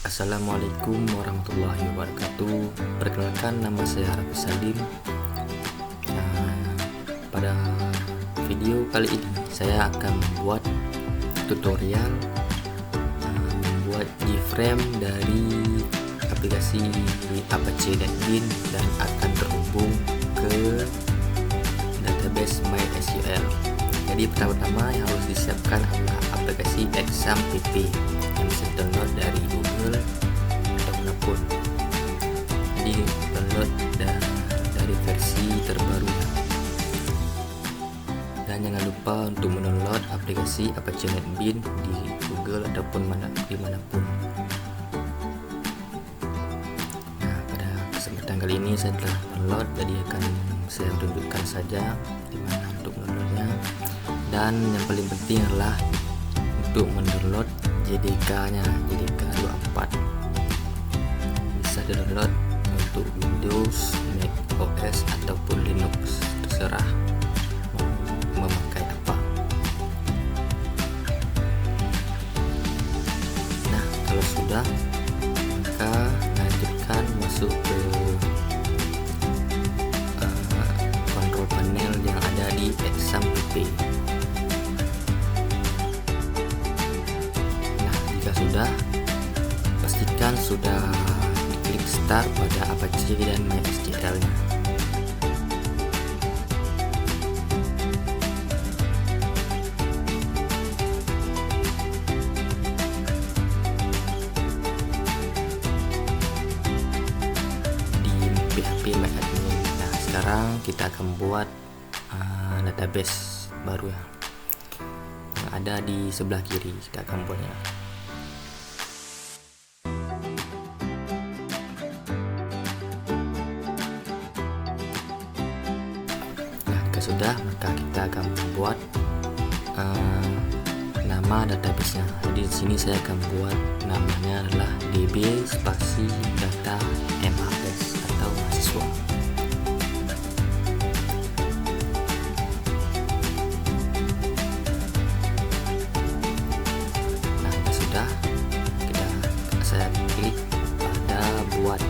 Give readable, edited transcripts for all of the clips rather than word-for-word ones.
Assalamualaikum warahmatullahi wabarakatuh. Perkenalkan, nama saya Harfi Salim. Pada video kali ini saya akan membuat tutorial membuat keyframe dari aplikasi Apache NetBeans dan akan terhubung ke database MySQL. Jadi pertama-tama yang harus disiapkan adalah aplikasi ExamPP yang bisa download dari Google atau manapun. Jadi download dari versi terbarunya. Dan jangan lupa untuk mendownload aplikasi Apache NetBeans di Google ataupun dimanapun. Nah, pada kesempatan kali ini saya telah download, jadi akan saya tunjukkan saja di mana untuk mendownloadnya. Dan yang paling penting adalah untuk mendownload JDK-nya, JDK 24. Bisa download untuk Windows, Mac OS ataupun Linux, terserah mau memakai apa. Nah, kalau sudah, maka lanjutkan masuk ke control panel yang ada di ExamPP. Sudah, pastikan sudah diklik start pada Apache dan MySQL nya. Di PHP MyAdmin. Nah, sekarang kita akan buat database baru yang ada di sebelah kiri. Kita akan buatnya. Sudah, maka kita akan membuat nama database-nya. Jadi di sini saya akan buat namanya adalah db spasi data MHS atau mahasiswa. Nah, sudah, saya klik pada buat.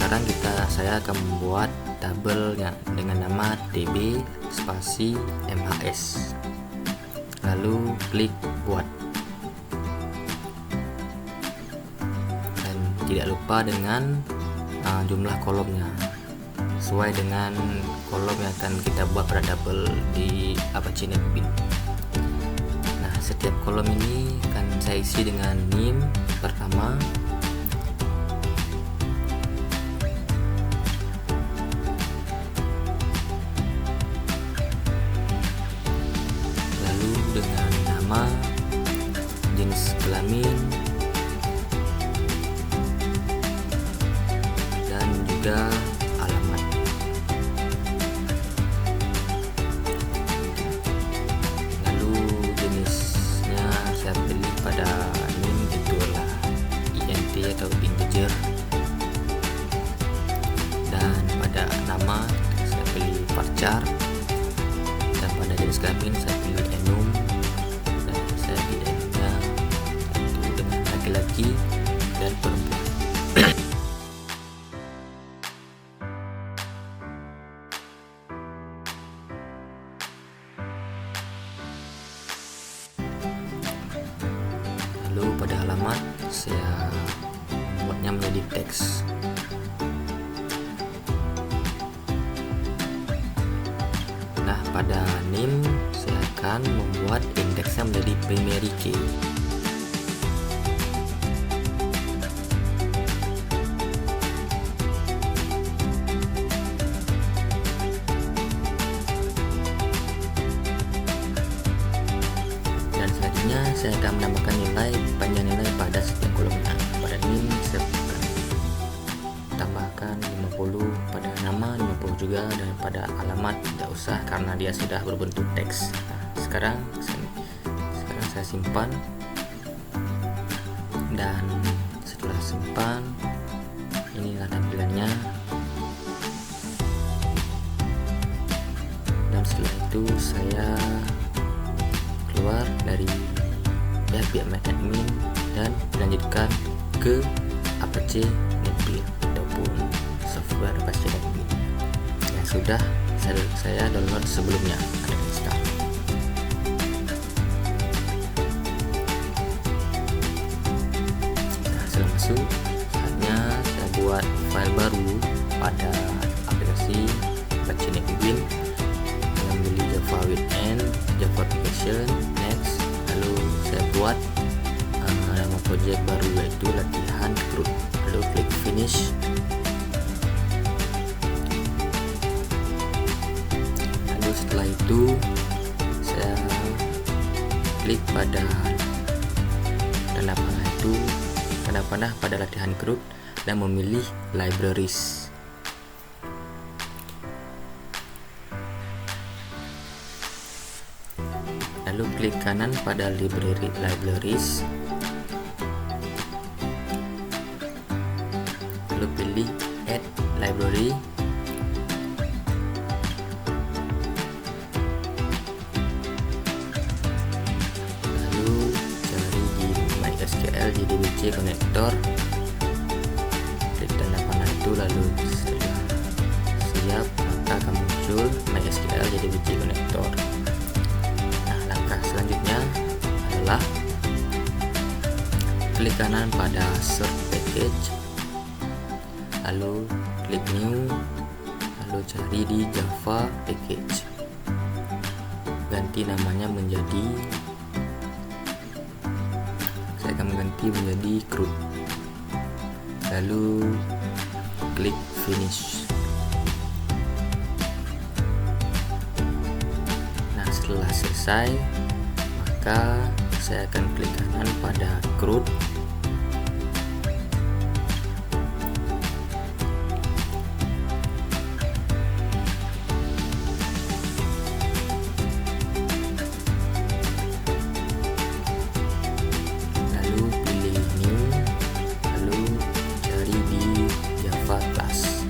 Sekarang saya akan membuat tabel yang dengan nama db spasi MHS, lalu klik buat, dan tidak lupa dengan jumlah kolomnya sesuai dengan kolom yang akan kita buat pada tabel di Apache NetBeans. Nah, setiap kolom ini akan saya isi dengan NIM pertama, dengan nama, jenis kelamin, dan juga alamat. Lalu jenisnya saya pilih pada NIM, itu adalah INT atau integer, dan pada nama saya pilih varchar, dan pada jenis kelamin saya pilih enum, dan saya pilihnya itu dengan laki-laki dan perempuan. Lalu pada alamat saya buatnya menjadi teks. Nah, pada NIM saya akan membuat indeksnya menjadi primary key. Dan selanjutnya saya akan menambahkan panjang nilai pada setiap kolomnya. Pada NIM saya akan tambahkan 50, pada nama 50 juga, dan pada alamat tidak usah karena dia sudah berbentuk teks. Nah, sekarang saya simpan, dan setelah simpan, inilah tampilannya. Dan setelah itu saya keluar dari pihak admin dan dilanjutkan ke Apache NetBeans ataupun software Apache NetBeans yang sudah saya download sebelumnya ada install. Nah, setelah masuk, saatnya saya buat file baru pada aplikasi Apache NetBeans dengan beli Java Weekend, Java Application, next. Lalu saya buat nama project baru yaitu latihan CRUD. Lalu klik finish. Lalu setelah itu saya klik pada tanda panah pada latihan CRUD dan memilih libraries. Lalu klik kanan pada libraries, lalu pilih add library, lalu cari di MySQL JDBC connector, klik tanda panah itu, lalu setelah siap maka akan muncul MySQL JDBC connector. Selanjutnya adalah klik kanan pada search package, lalu klik new, lalu cari di Java package, ganti namanya menjadi, saya akan mengganti menjadi CRUD, lalu klik finish. Nah, setelah selesai maka saya akan klik kanan pada CRUD, lalu pilih new, lalu cari di Java class,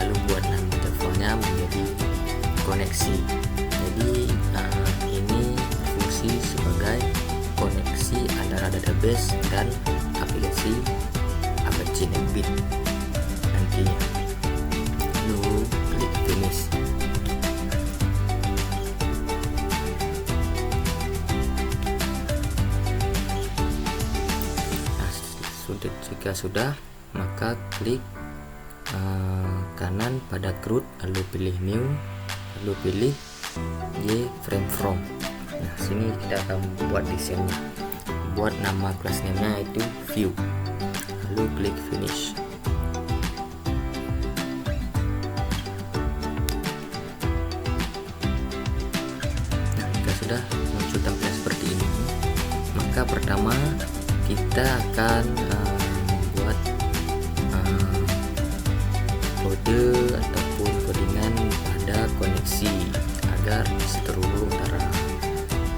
lalu buat nama Javanya menjadi koneksi. Jadi ini fungsi sebagai koneksi antara database dan aplikasi Apache NetBeans nantinya. Lalu klik finish. Nah, jika sudah maka klik kanan pada CRUD, lalu pilih new, lalu pilih JFrame from. Nah, sini kita akan buat desainnya, buat nama class name-nya yaitu view, lalu klik finish. Nah, jika sudah muncul tampilan seperti ini, maka pertama kita akan membuat kode ataupun codingan pada koneksi agar bisa terhubung antara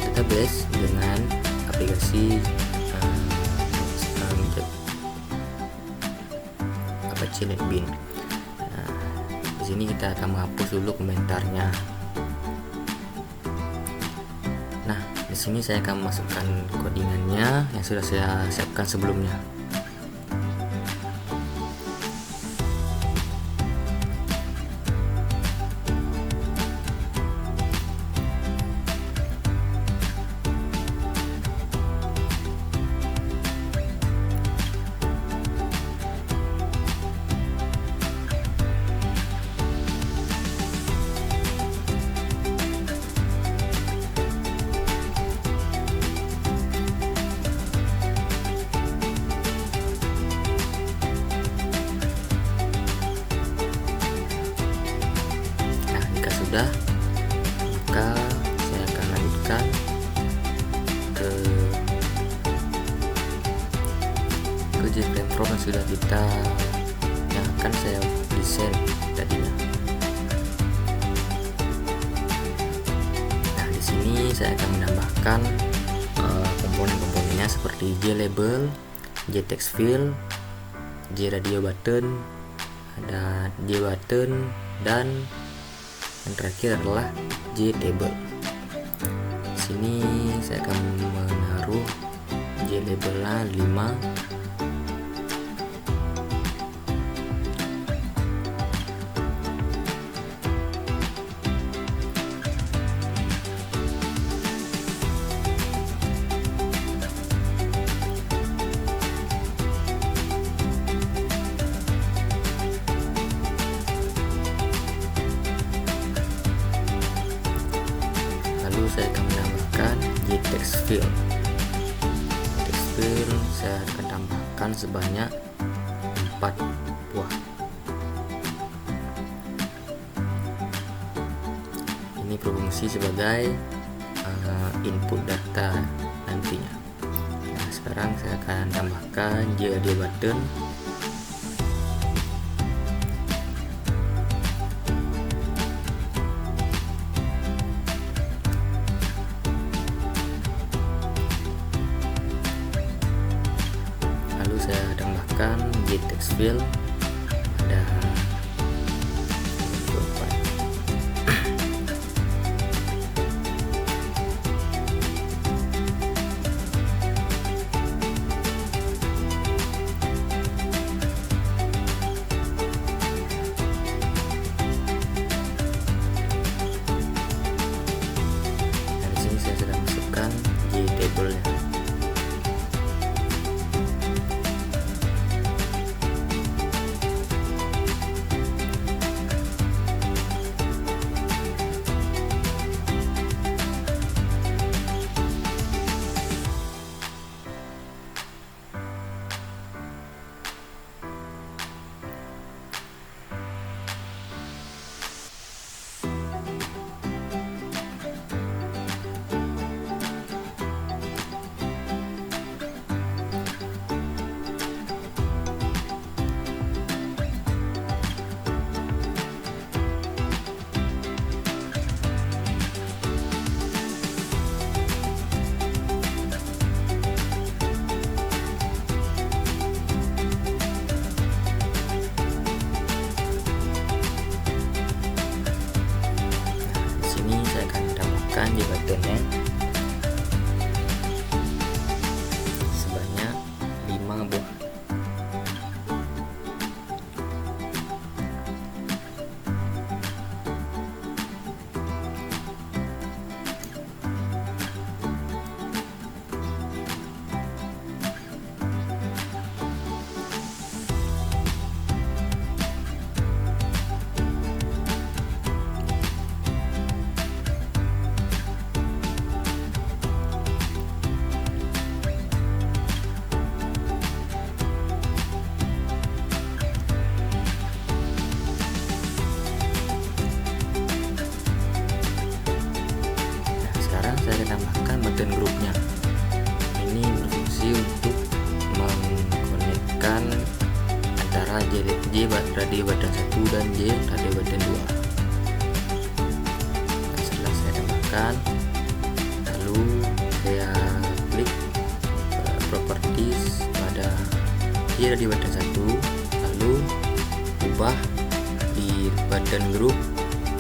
database dengan aplikasi Apache NetBeans. Nah, di sini kita akan menghapus dulu komentarnya. Nah, di sini saya akan masukkan codingannya yang sudah saya siapkan sebelumnya. Sudah, maka saya akan lanjutkan ke JFrame from yang sudah yang akan saya desain tadinya. Nah, di sini saya akan menambahkan komponen-komponennya seperti JLabel, JTextField, JRadio button, ada JButton, dan yang terakhir adalah JTable. Sini saya akan menaruh labelnya 5. Lalu saya akan menambahkan text fill. Text fill saya akan tambahkan sebanyak 4 buah. Ini berfungsi sebagai input data nantinya. Nah, sekarang saya akan tambahkan JAD button. Saya tambahkan text fill pada 24. Dan di sini saya sudah masukkan table-nya. Di buttonnya sebanyak 5 buah. Saya tambahkan button grupnya. Ini berfungsi untuk mengkonekkan antara J radio button 1 dan J radio button 2. Nah, setelah saya tambahkan, lalu saya klik properties pada J radio button 1, lalu ubah di button group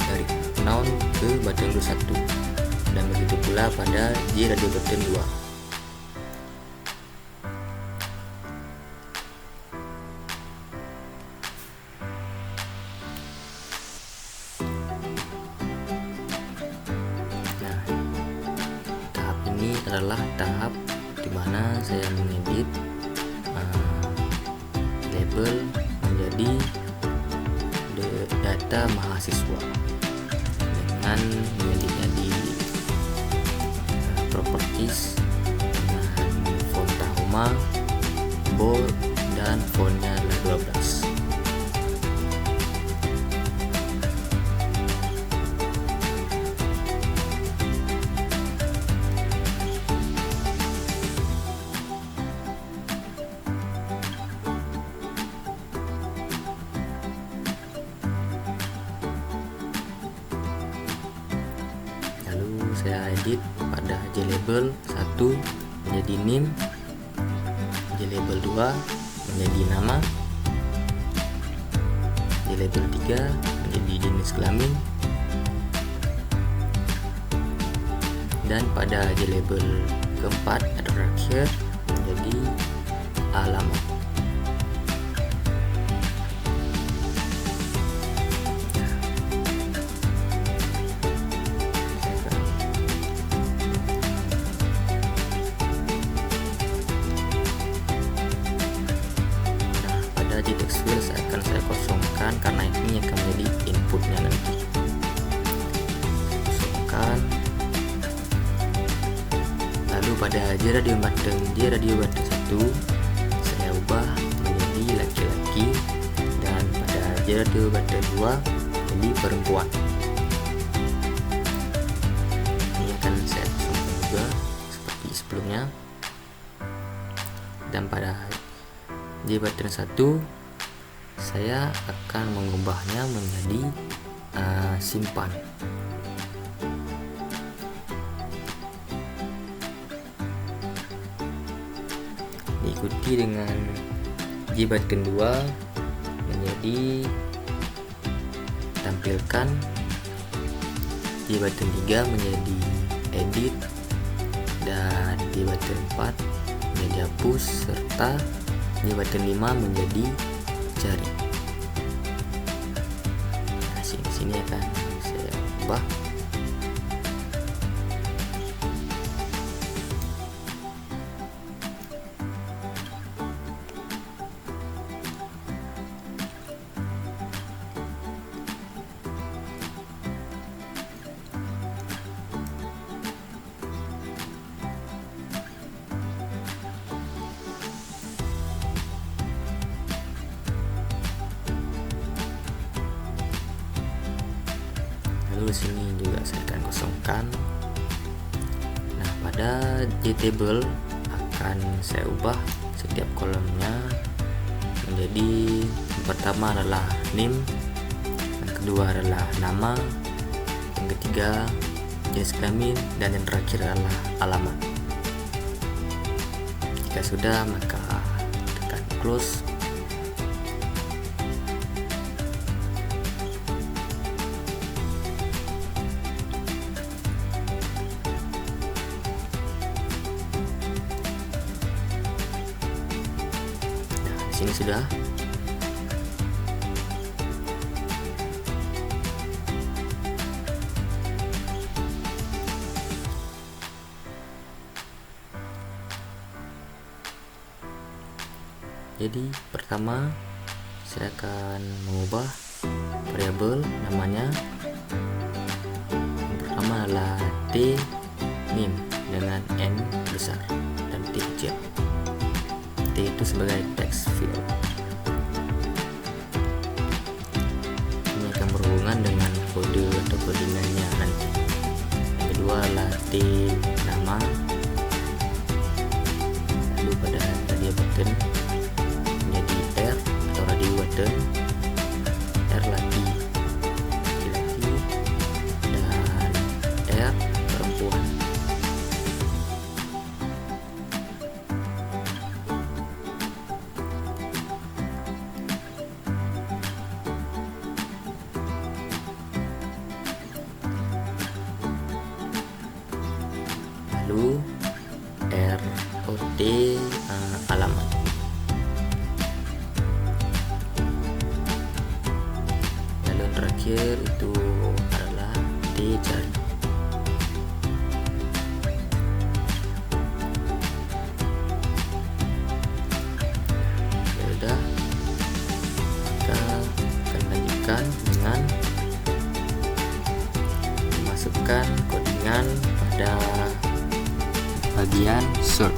dari noun ke button group 1. Dan begitu pula pada J radio button 2. Nah, tahap ini adalah tahap dimana saya mengedit label menjadi data mahasiswa dengan mengeditnya di properties dengan font Tahoma, bold, dan fontnya adalah 12. Saya edit pada JLabel 1 menjadi name, JLabel 2 menjadi nama, JLabel 3 menjadi jenis kelamin, dan pada JLabel keempat atau terakhir menjadi alamat. Pada di text field akan saya kosongkan karena ini akan menjadi inputnya nanti. Kosongkan. Lalu pada JRadio button 1 saya ubah menjadi laki-laki, dan pada JRadio button 2 menjadi perempuan. Ini akan saya kosongkan juga seperti sebelumnya. Dan pada J button 1 saya akan mengubahnya menjadi simpan. Diikuti dengan J button 2 menjadi tampilkan, J button 3 menjadi edit, dan J button 4 menjadi hapus, serta J button 5 menjadi cari. Nah, sini akan saya ubah. Lalu sini juga saya akan kosongkan. Nah, pada JTable akan saya ubah setiap kolomnya menjadi, yang pertama adalah name, yang kedua adalah nama, yang ketiga jenis kelamin, dan yang terakhir adalah alamat. Jika sudah, maka tekan close. Sini sudah. Jadi pertama saya akan mengubah variabel namanya. Yang pertama adalah T name dengan N besar dan T kecil. T itu sebagai text field. Ini akan berhubungan dengan kode atau kodingannya nanti. Yang kedua adalah T nama. Lalu pada radio button menjadi R atau radio button, R laki, dan R perempuan. Lalu ROT alamat. Lalu terakhir itu adalah T cari. Sudah, maka akan lanjutkan dengan memasukkan kodingan pada bagian search.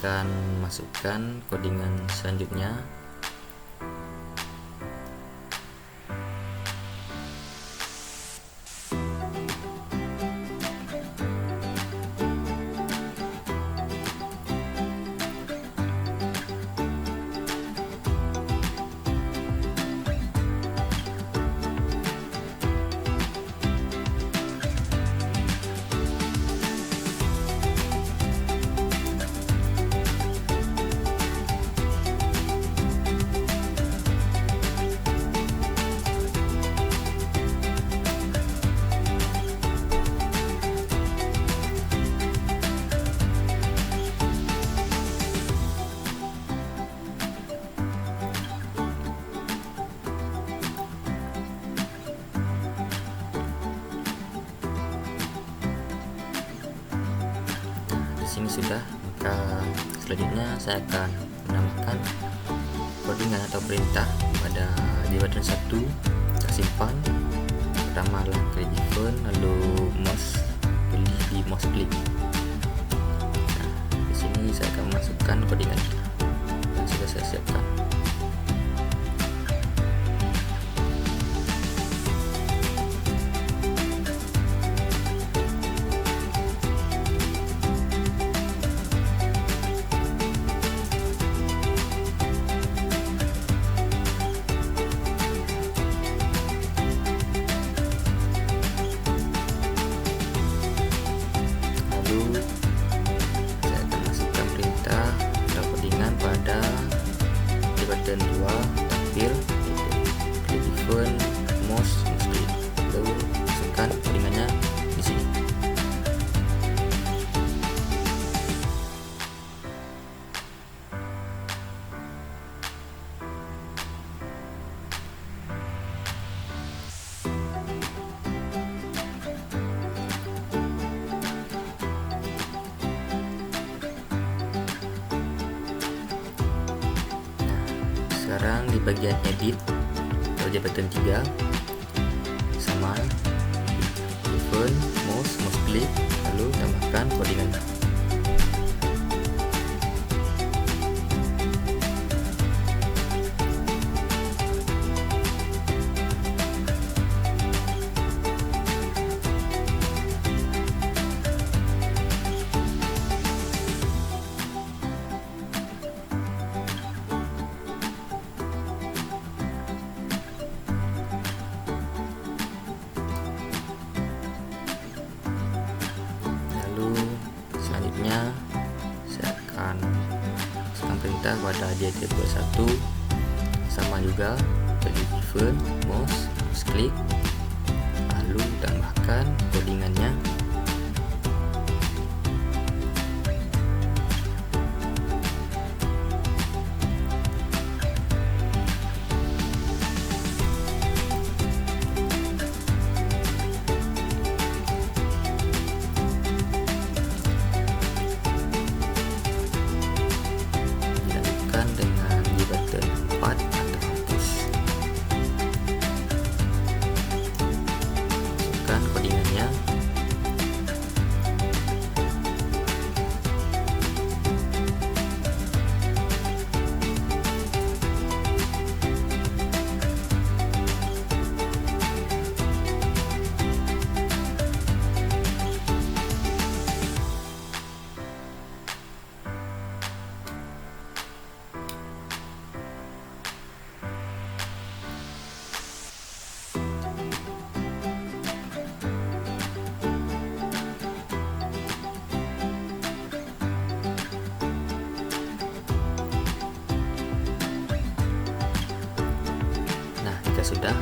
akan masukkan codingan selanjutnya. Sini sudah, maka selanjutnya saya akan menambahkan codingan atau perintah pada di button 1. Kita simpan. Pertama adalah create event, lalu mouse pilih di mouse click. Nah, di sini saya akan masukkan codingannya yang sudah saya siapkan. Saya akan masukkan perintah atau codingan pada di button 2 tampil, yaitu create event, mouse click, lalu masukkan codingannya di sini. Sekarang di bagian edit, pada button 3 sama event, mouse click, lalu tambahkan codingan. Selanjutnya saya akan masukkan perintah pada JT21 sama juga pilih event, mouse click, lalu tambahkan codingannya. Dengan di button 4 atau hapus, masukkan codingannya. Jika sudah,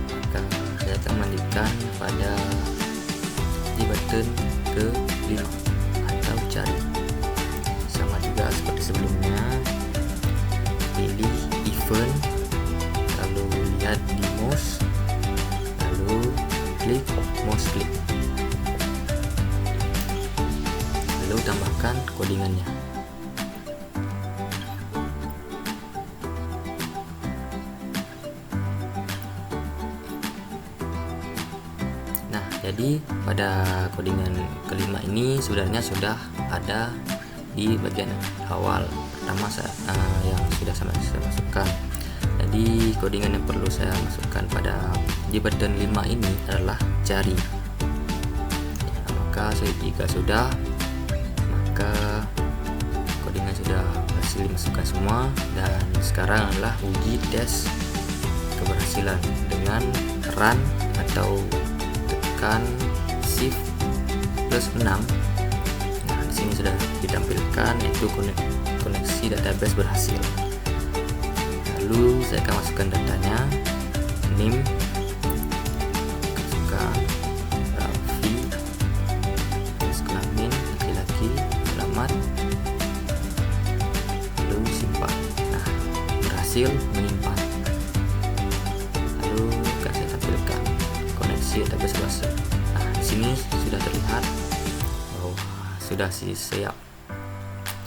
maka saya akan melanjutkan pada di button ke-5 atau cari. Sama juga seperti sebelumnya, pilih event, lalu lihat di mouse, lalu klik mouse click, lalu tambahkan codingannya. Jadi pada codingan kelima ini sebenarnya sudah ada di bagian awal pertama yang sudah saya masukkan. Jadi codingan yang perlu saya masukkan pada di button 5 ini adalah jari. Maka jika sudah, maka codingan sudah berhasil dimasukkan semua, dan sekarang adalah uji tes keberhasilan dengan run atau tekan shift plus 6. Nah, di sini sudah ditampilkan yaitu koneksi database berhasil. Lalu saya akan masukkan datanya, NIM, masukkan Raffi, jenis kelamin laki-laki, alamat, lalu simpan. Nah, berhasil menyimpan. Lalu akan saya tampilkan koneksi database berhasil. Nah, di sini sudah terlihat bahwa sudah siap.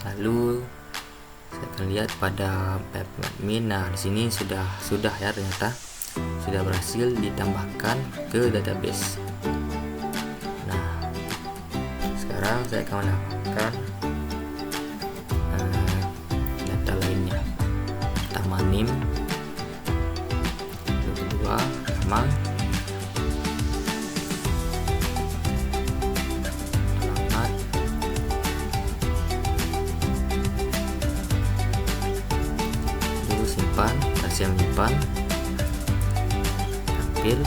Lalu saya akan lihat pada admin. Nah, di sini sudah ya, ternyata sudah berhasil ditambahkan ke database. Nah, sekarang saya akan menambahkan data lainnya. Pertama NIM, kedua nama, alamat, lalu simpan, rahasia menyimpan, tampil.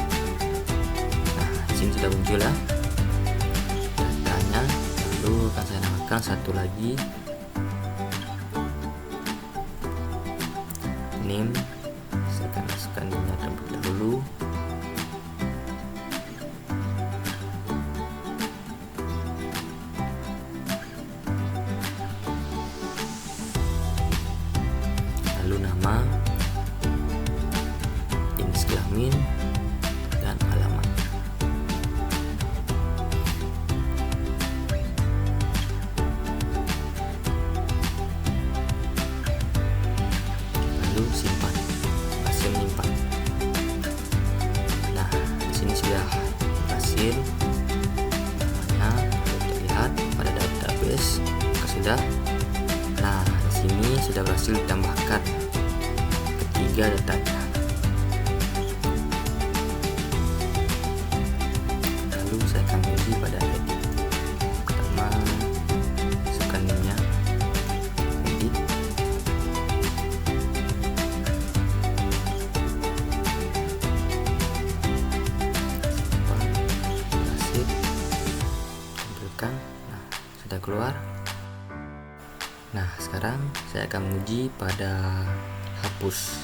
Nah, di sini sudah muncul ya datanya. Lalu akan saya namakan satu lagi, NIM. Saya akan masukkan NIM-nya terlebih dahulu. Lalu nama, jenis kelamin, dan alamat. Lalu simpan, hasil menyimpan. Nah, di sini sudah berhasil namanya terlihat pada database. Sudah. Nah, di sini sudah berhasil ditambahkan ketiga datanya. Lalu saya akan uji pada edit. Pertama, masukkan NIM-nya, edit. Simpan, berhasil, tampilkan. Nah, sudah keluar. Nah, sekarang saya akan menguji pada hapus.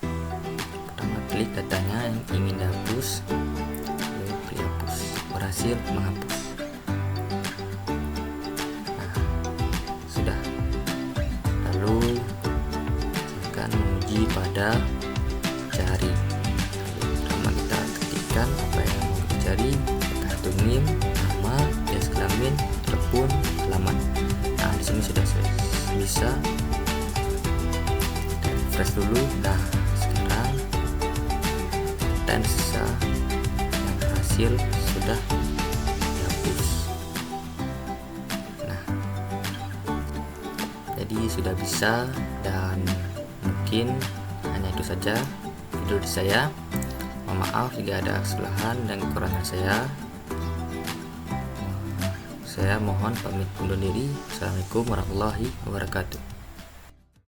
Pertama, klik datanya yang ingin dihapus, lalu klik hapus. Berhasil menghapus. Nah, sudah. Lalu saya akan menguji pada jari. Pertama, kita ketikkan apa yang mau kita cari, kartu NIM, nama, jenis kelamin, telepon, alamat. Nah, di sini sudah bisa. Refresh dulu. Nah, sekarang dan sisa yang berhasil sudah dihapus. Nah, jadi sudah bisa, dan mungkin hanya itu saja video dari saya. Mohon maaf jika ada kesalahan dan kekurangan saya. Saya mohon pamit undur diri. Assalamualaikum warahmatullahi wabarakatuh.